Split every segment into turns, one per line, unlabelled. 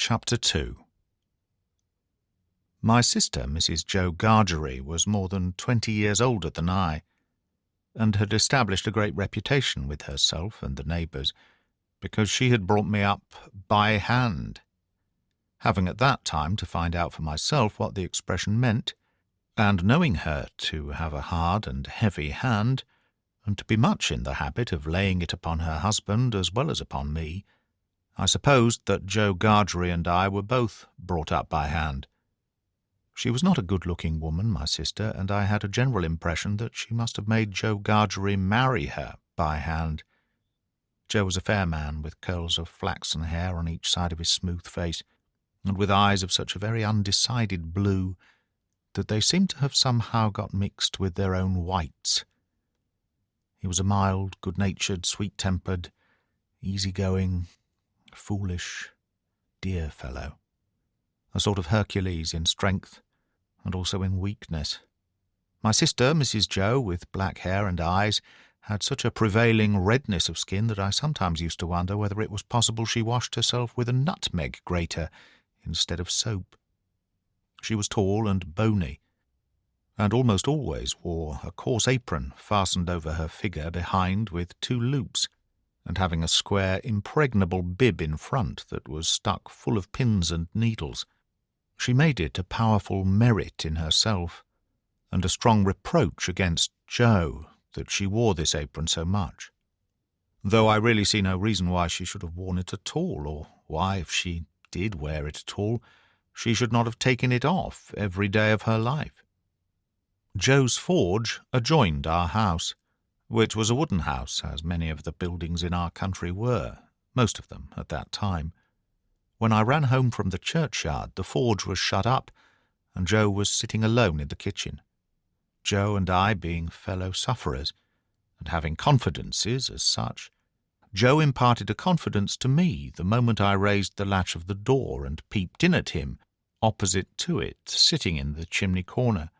Chapter 2. My sister, Mrs. Jo Gargery, was more than 20 years older than I, and had established a great reputation with herself and the neighbours, because she had brought me up by hand, having at that time to find out for myself what the expression meant, and knowing her to have a hard and heavy hand, and to be much in the habit of laying it upon her husband as well as upon me, I supposed that Jo Gargery and I were both brought up by hand. She was not a good-looking woman, my sister, and I had a general impression that she must have made Jo Gargery marry her by hand. Jo was a fair man, with curls of flaxen hair on each side of his smooth face, and with eyes of such a very undecided blue that they seemed to have somehow got mixed with their own whites. He was a mild, good-natured, sweet-tempered, easy-going, foolish, dear fellow, a sort of Hercules in strength and also in weakness. My sister, Mrs. Jo, with black hair and eyes, had such a prevailing redness of skin that I sometimes used to wonder whether it was possible she washed herself with a nutmeg grater instead of soap. She was tall and bony, and almost always wore a coarse apron fastened over her figure behind with 2 loops, and having a square, impregnable bib in front that was stuck full of pins and needles. She made it a powerful merit in herself, and a strong reproach against Jo, that she wore this apron so much, though I really see no reason why she should have worn it at all, or why, if she did wear it at all, she should not have taken it off every day of her life. Jo's forge adjoined our house, which was a wooden house, as many of the buildings in our country were, most of them at that time. When I ran home from the churchyard, the forge was shut up, and Jo was sitting alone in the kitchen. Jo and I being fellow sufferers, and having confidences as such, Jo imparted a confidence to me the moment I raised the latch of the door and peeped in at him, opposite to it, sitting in the chimney corner.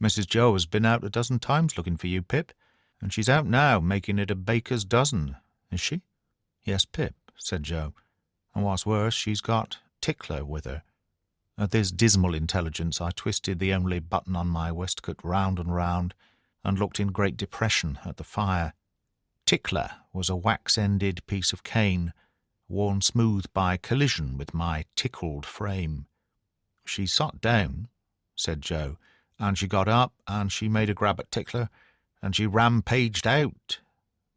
"Mrs. Jo has been out a dozen times looking for you, Pip, and she's out now, making it a baker's dozen, is she?" "Yes, Pip," said Jo, "and what's worse, she's got Tickler with her." At this dismal intelligence I twisted the only button on my waistcoat round and looked in great depression at the fire. Tickler was a wax-ended piece of cane, worn smooth by collision with my tickled frame. "She sot down," said Jo, "and she got up, and she made a grab at Tickler, and she rampaged out."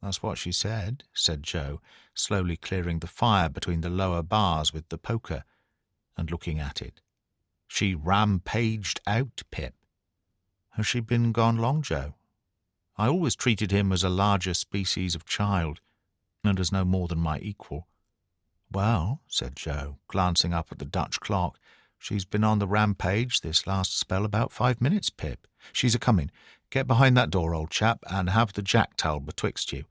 "That's what she said," said Jo, slowly clearing the fire between the lower bars with the poker, and looking at it. "She rampaged out, Pip." "Has she been gone long, Jo?" I always treated him as a larger species of child, and as no more than my equal. "Well," said Jo, glancing up at the Dutch clock, "she's been on the rampage this last spell about 5 minutes, Pip. She's a-coming. Get behind that door, old chap, and have the jack-towel betwixt you."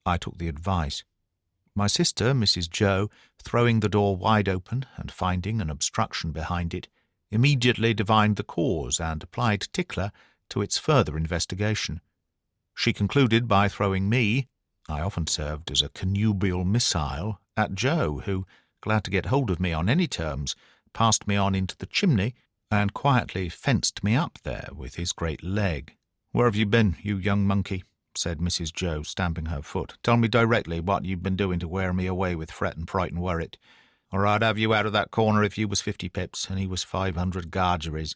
I took the advice. My sister, Mrs. Jo, throwing the door wide open and finding an obstruction behind it, immediately divined the cause and applied Tickler to its further investigation. She concluded by throwing me, I often served as a connubial missile, at Jo, who, glad to get hold of me on any terms, passed me on into the chimney and quietly fenced me up there with his great leg. "Where have you been, you young monkey?" said Mrs. Jo, stamping her foot. "Tell me directly what you've been doing to wear me away with fret and fright and worrit, or I'd have you out of that corner if you was 50 pips and he was 500 Gargeries."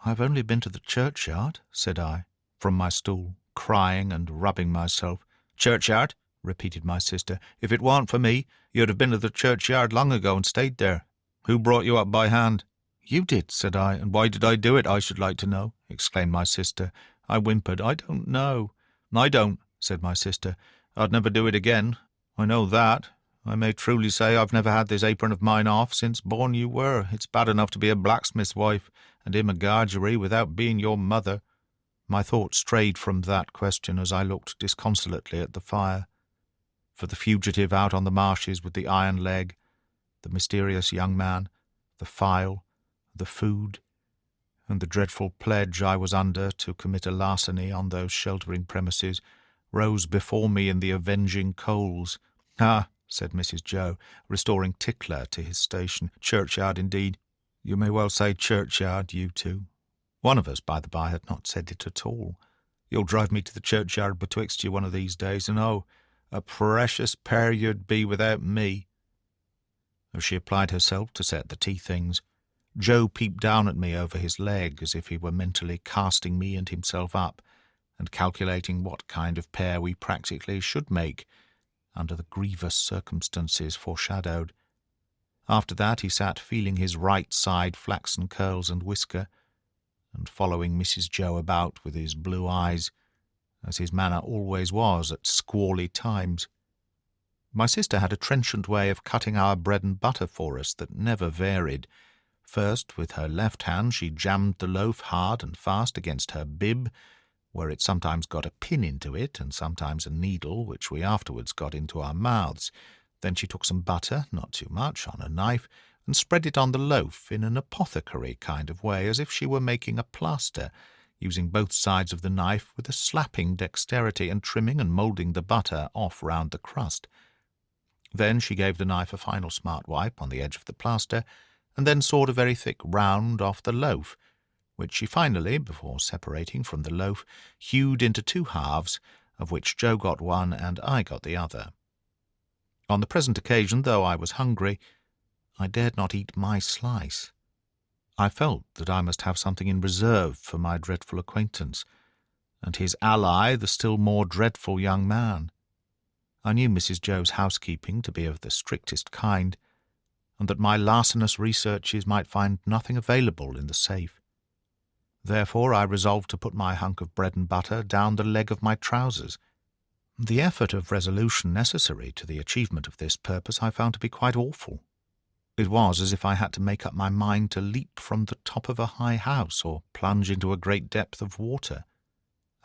"I've only been to the churchyard," said I, from my stool, crying and rubbing myself. "Churchyard?" repeated my sister. "If it warn't for me, you'd have been to the churchyard long ago and stayed there. Who brought you up by hand?" "You did," said I.
"And why did I do it, I should like to know?" exclaimed my sister. I whimpered. "I don't know." "I don't," said my sister. "I'd never do it again. I know that. I may truly say I've never had this apron of mine off since born you were. It's bad enough to be a blacksmith's wife, and him a Gargery, without being your mother." My thoughts strayed from that question as I looked disconsolately at the fire. For the fugitive out on the marshes with the iron leg, the mysterious young man, the file, the food, and the dreadful pledge I was under to commit a larceny on those sheltering premises, rose before me in the avenging coals. "Ah," said Mrs. Joe, restoring Tickler to his station. "Churchyard, indeed. You may well say churchyard, you two." One of us, by the by, had not said it at all. "You'll drive me to the churchyard betwixt you one of these days, and oh, a precious pair you'd be without me." As she applied herself to set the tea things, Joe peeped down at me over his leg as if he were mentally casting me and himself up, and calculating what kind of pair we practically should make under the grievous circumstances foreshadowed. After that he sat feeling his right side flaxen curls and whisker, and following Mrs. Joe about with his blue eyes, as his manner always was at squally times. My sister had a trenchant way of cutting our bread and butter for us that never varied. First, with her left hand, she jammed the loaf hard and fast against her bib, where it sometimes got a pin into it, and sometimes a needle, which we afterwards got into our mouths. Then she took some butter, not too much, on a knife, and spread it on the loaf in an apothecary kind of way, as if she were making a plaster, using both sides of the knife with a slapping dexterity, and trimming and moulding the butter off round the crust. Then she gave the knife a final smart wipe on the edge of the plaster, and then sawed a very thick round off the loaf, which she finally, before separating from the loaf, hewed into 2 halves, of which Joe got one and I got the other. On the present occasion, though I was hungry, I dared not eat my slice. I felt that I must have something in reserve for my dreadful acquaintance, and his ally, the still more dreadful young man. I knew Mrs. Joe's housekeeping to be of the strictest kind, and that my larcenous researches might find nothing available in the safe. Therefore I resolved to put my hunk of bread and butter down the leg of my trousers. The effort of resolution necessary to the achievement of this purpose I found to be quite awful. It was as if I had to make up my mind to leap from the top of a high house or plunge into a great depth of water,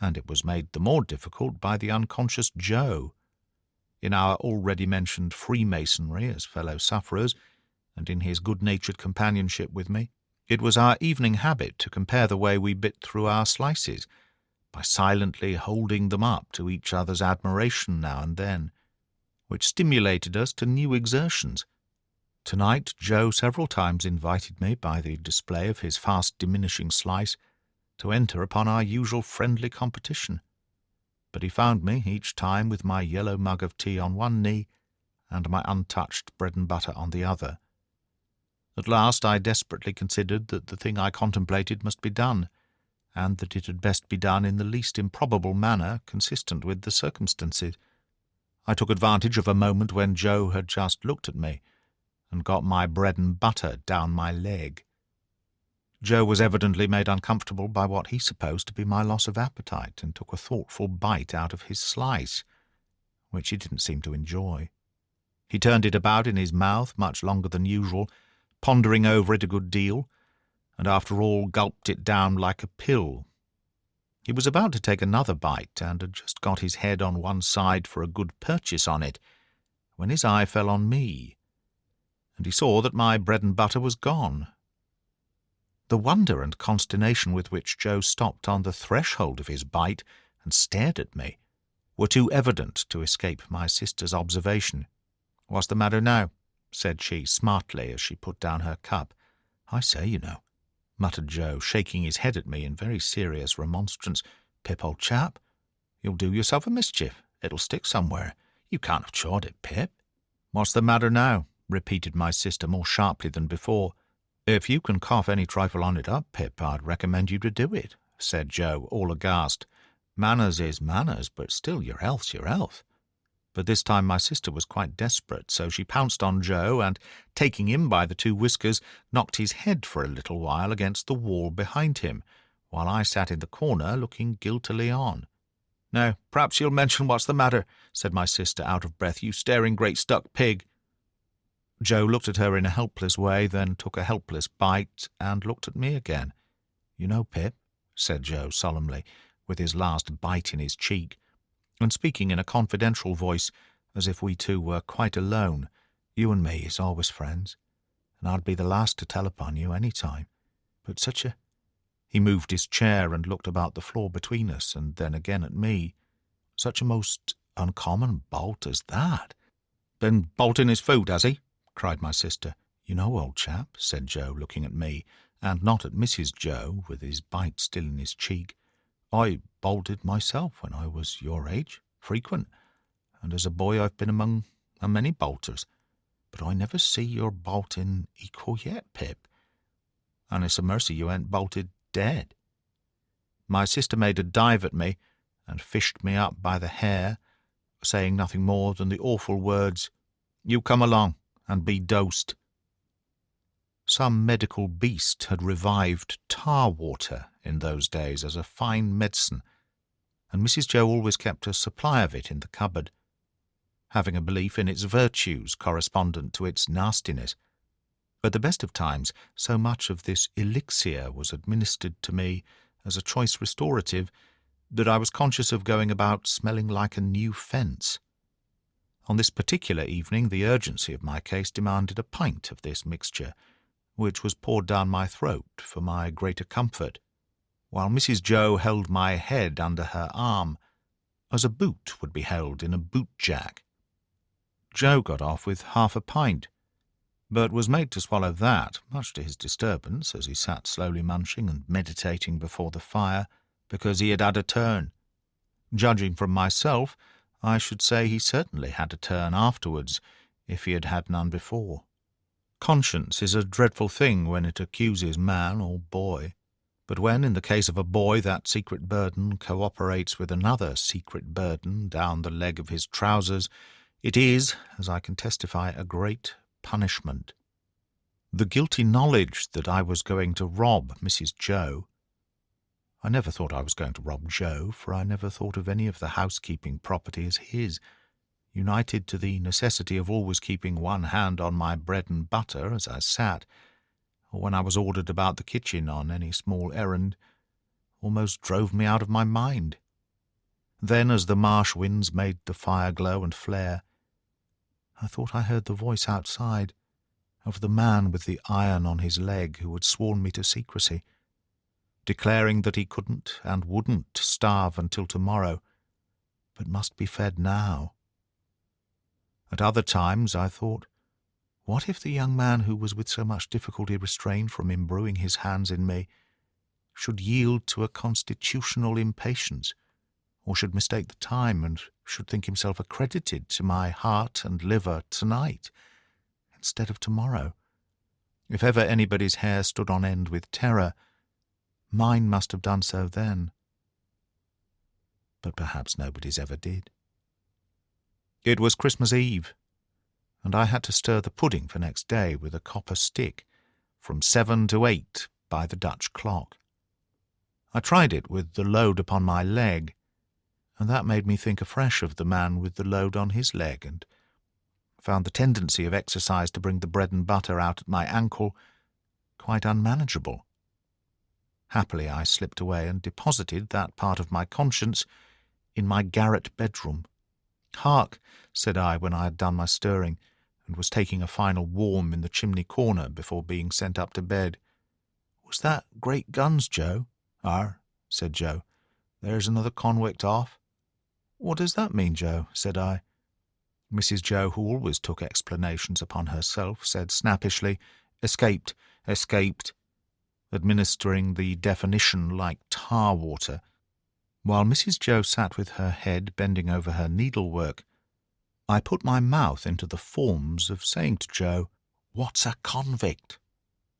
and it was made the more difficult by the unconscious Joe. In our already mentioned freemasonry as fellow-sufferers, and in his good-natured companionship with me, it was our evening habit to compare the way we bit through our slices, by silently holding them up to each other's admiration now and then, which stimulated us to new exertions. Tonight Joe several times invited me, by the display of his fast-diminishing slice, to enter upon our usual friendly competition, but he found me each time with my yellow mug of tea on one knee and my untouched bread and butter on the other. At last I desperately considered that the thing I contemplated must be done, and that it had best be done in the least improbable manner consistent with the circumstances. I took advantage of a moment when Joe had just looked at me, and got my bread and butter down my leg. Joe was evidently made uncomfortable by what he supposed to be my loss of appetite, and took a thoughtful bite out of his slice, which he didn't seem to enjoy. He turned it about in his mouth much longer than usual, pondering over it a good deal, and after all gulped it down like a pill. He was about to take another bite, and had just got his head on one side for a good purchase on it, when his eye fell on me, and he saw that my bread and butter was gone. The wonder and consternation with which Joe stopped on the threshold of his bite and stared at me were too evident to escape my sister's observation. "What's the matter now?" said she smartly as she put down her cup. "I say, you know," muttered Joe, shaking his head at me in very serious remonstrance. "Pip, old chap, you'll do yourself a mischief. It'll stick somewhere. You can't have chawed it, Pip." "What's the matter now?" repeated my sister more sharply than before. "If you can cough any trifle on it up, Pip, I'd recommend you to do it," said Joe, all aghast. "Manners is manners, but still your health's your health." But this time my sister was quite desperate, so she pounced on Joe, and, taking him by the 2 whiskers, knocked his head for a little while against the wall behind him, while I sat in the corner looking guiltily on. "Now, perhaps you'll mention what's the matter," said my sister, out of breath, "you staring great stuck pig." Joe looked at her in a helpless way, then took a helpless bite, and looked at me again. "You know, Pip," said Joe solemnly, with his last bite in his cheek, and speaking in a confidential voice, as if we two were quite alone, "you and me is always friends, and I'd be the last to tell upon you any time. But such a—" He moved his chair and looked about the floor between us, and then again at me. "Such a most uncommon bolt as that. Been bolting his food, has he?" cried my sister. "You know, old chap," said Joe, looking at me, and not at Mrs. Joe, with his bite still in his cheek, "I bolted myself when I was your age, frequent, and as a boy I've been among a many bolters. But I never see your bolting equal yet, Pip, and it's a mercy you ain't bolted dead." My sister made a dive at me and fished me up by the hair, saying nothing more than the awful words, "You come along and be dosed." Some medical beast had revived tar water in those days as a fine medicine, and Mrs. Joe always kept a supply of it in the cupboard, having a belief in its virtues correspondent to its nastiness. At the best of times, so much of this elixir was administered to me as a choice restorative that I was conscious of going about smelling like a new fence. On this particular evening, the urgency of my case demanded a pint of this mixture, which was poured down my throat for my greater comfort, while Mrs. Joe held my head under her arm, as a boot would be held in a boot-jack. Joe got off with half a pint, but was made to swallow that, much to his disturbance, as he sat slowly munching and meditating before the fire, because he had had a turn. Judging from myself, I should say he certainly had a turn afterwards, if he had had none before. Conscience is a dreadful thing when it accuses man or boy, but when, in the case of a boy, that secret burden co-operates with another secret burden down the leg of his trousers, it is, as I can testify, a great punishment. The guilty knowledge that I was going to rob Mrs. Joe— I never thought I was going to rob Joe, for I never thought of any of the housekeeping property as his, united to the necessity of always keeping one hand on my bread and butter as I sat, or when I was ordered about the kitchen on any small errand, almost drove me out of my mind. Then, as the marsh winds made the fire glow and flare, I thought I heard the voice outside of the man with the iron on his leg who had sworn me to secrecy, declaring that he couldn't and wouldn't starve until tomorrow, but must be fed now. At other times I thought, what if the young man who was with so much difficulty restrained from imbruing his hands in me should yield to a constitutional impatience, or should mistake the time and should think himself accredited to my heart and liver tonight instead of tomorrow? If ever anybody's hair stood on end with terror, mine must have done so then. But perhaps nobody's ever did. It was Christmas Eve, and I had to stir the pudding for next day with a copper stick from 7 to 8 by the Dutch clock. I tried it with the load upon my leg, and that made me think afresh of the man with the load on his leg, and found the tendency of exercise to bring the bread and butter out at my ankle quite unmanageable. Happily I slipped away and deposited that part of my conscience in my garret bedroom. "Hark," said I when I had done my stirring, and was taking a final warm in the chimney corner before being sent up to bed. "Was that great guns, Joe?" "Ar," said Joe. "There's another convict off." "What does that mean, Joe?" said I. Mrs. Joe, who always took explanations upon herself, said snappishly, "Escaped, escaped," administering the definition like tar water, while Mrs. Joe sat with her head bending over her needlework. I put my mouth into the forms of saying to Joe, "What's a convict?"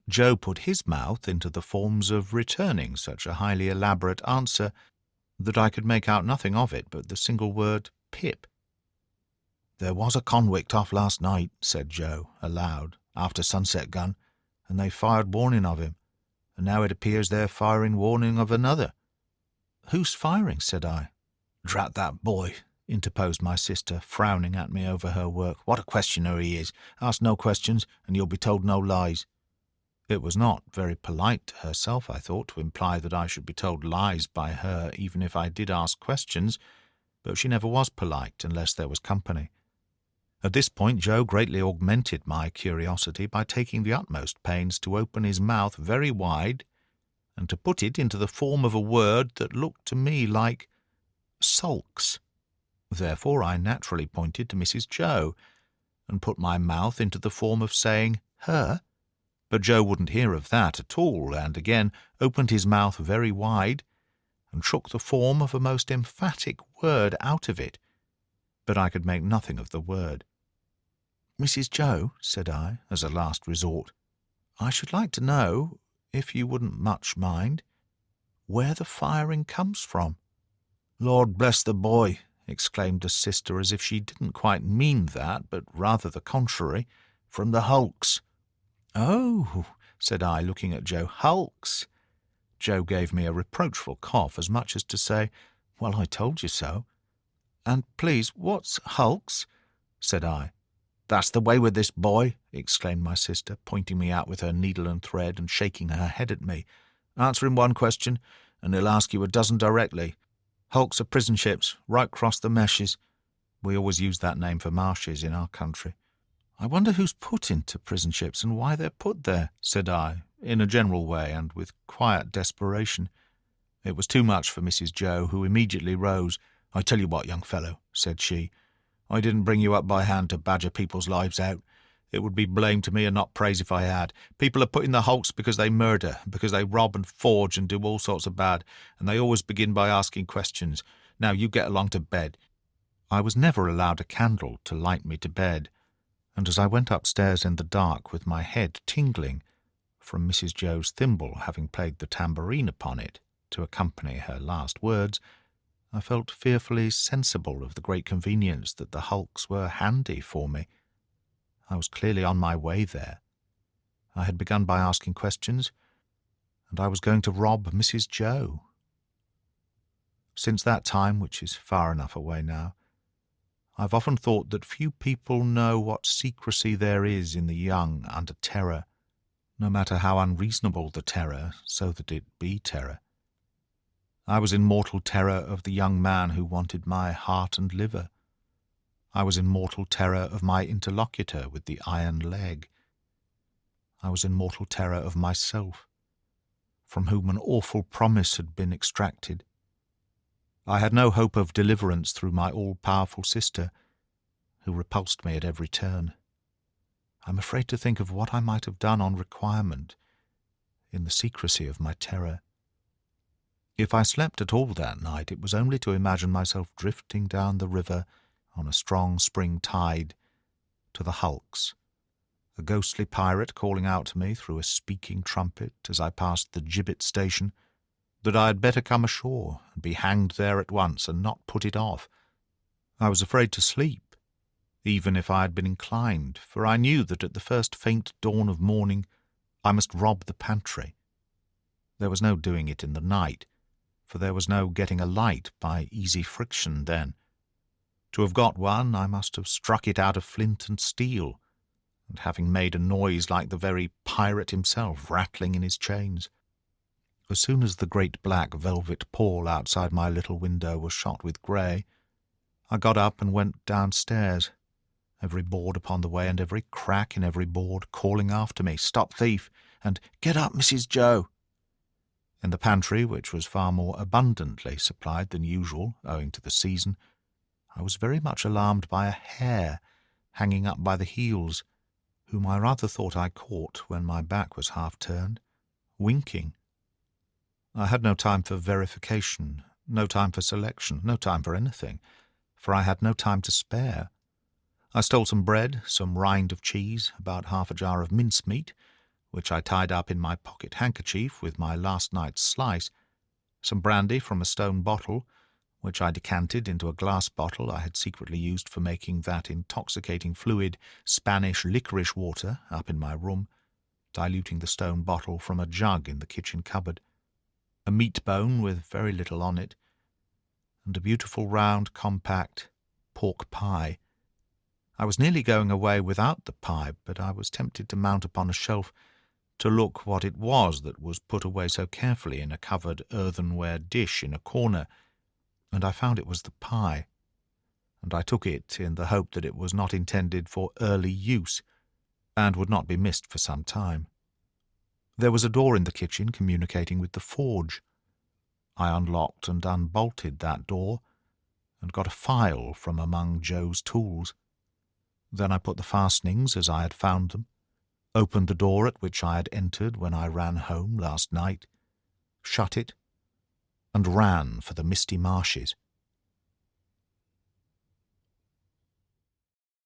Joe put his mouth into the forms of returning such a highly elaborate answer that I could make out nothing of it but the single word Pip. "There was a convict off last night," said Joe, aloud, "after sunset gun, and they fired warning of him, and now it appears they're firing warning of another." "Who's firing?" said I. "Drat that boy," interposed my sister, frowning at me over her work. "What a questioner he is! Ask no questions, and you'll be told no lies." It was not very polite to herself, I thought, to imply that I should be told lies by her even if I did ask questions, but she never was polite unless there was company. At this point Joe greatly augmented my curiosity by taking the utmost pains to open his mouth very wide and to put it into the form of a word that looked to me like sulks. Therefore I naturally pointed to Mrs. Joe,
and put my mouth into the form of saying, her. But Joe wouldn't hear of that at all, and again opened his mouth very wide, and shook the form of a most emphatic word out of it, but I could make nothing of the word. "Mrs. Joe," said I, as a last resort, "I should like to know, if you wouldn't much mind, where the firing comes from." "Lord bless the boy!" exclaimed the sister, as if she didn't quite mean that, but rather the contrary. "From the hulks." "Oh," said I, looking at Joe, "hulks." Joe gave me a reproachful cough, as much as to say, "Well, I told you so." "And please, what's hulks?" said I. "That's the way with this boy," exclaimed my sister, pointing me out with her needle and thread and shaking her head at me. "Answer him one question, and he'll ask you a dozen directly. Hulks are prison ships, right across the meshes. We always use that name for marshes in our country." "I wonder who's put into prison ships and why they're put there," said I, in a general way and with quiet desperation. It was too much for Mrs. Joe, who immediately rose. "I tell you what, young fellow," said she, "I didn't bring you up by hand to badger people's lives out. It would be blame to me and not praise if I had. People are put in the hulks because they murder, because they rob and forge and do all sorts of bad, and they always begin by asking questions. Now you get along to bed." I was never allowed a candle to light me to bed, and as I went upstairs in the dark with my head tingling, from Mrs. Joe's thimble having played the tambourine upon it to accompany her last words, I felt fearfully sensible of the great convenience that the hulks were handy for me. I was clearly on my way there. I had begun by asking questions, and I was going to rob Mrs. Joe. Since that time, which is far enough away now, I've often thought that few people know what secrecy there is in the young under terror, no matter how unreasonable the terror, so that it be terror. I was in mortal terror of the young man who wanted my heart and liver. I was in mortal terror of my interlocutor with the iron leg. I was in mortal terror of myself, from whom an awful promise had been extracted. I had no hope of deliverance through my all-powerful sister, who repulsed me at every turn. I'm afraid to think of what I might have done on requirement, in the secrecy of my terror. If I slept at all that night, it was only to imagine myself drifting down the river on a strong spring tide to the hulks, a ghostly pirate calling out to me through a speaking trumpet as I passed the gibbet station that I had better come ashore and be hanged there at once and not put it off. I was afraid to sleep, even if I had been inclined, for I knew that at the first faint dawn of morning I must rob the pantry. There was no doing it in the night, for there was no getting a light by easy friction then. To have got one, I must have struck it out of flint and steel, and having made a noise like the very pirate himself rattling in his chains. As soon as the great black velvet pall outside my little window was shot with grey, I got up and went downstairs, every board upon the way and every crack in every board calling after me, "Stop thief!" and "Get up, Mrs. Joe!" In the pantry, which was far more abundantly supplied than usual, owing to the season, I was very much alarmed by a hare hanging up by the heels, whom I rather thought I caught when my back was half turned, winking. I had no time for verification, no time for selection, no time for anything, for I had no time to spare. I stole some bread, some rind of cheese, about half a jar of mincemeat, which I tied up in my pocket handkerchief with my last night's slice, some brandy from a stone bottle, which I decanted into a glass bottle I had secretly used for making that intoxicating fluid, Spanish licorice water, up in my room, diluting the stone bottle from a jug in the kitchen cupboard, a meat bone with very little on it, and a beautiful round, compact pork pie. I was nearly going away without the pie, but I was tempted to mount upon a shelf to look what it was that was put away so carefully in a covered earthenware dish in a corner, and I found it was the pie, and I took it in the hope that it was not intended for early use, and would not be missed for some time. There was a door in the kitchen communicating with the forge. I unlocked and unbolted that door, and got a file from among Joe's tools. Then I put the fastenings as I had found them, opened the door at which I had entered when I ran home last night, shut it, and ran for the misty marshes.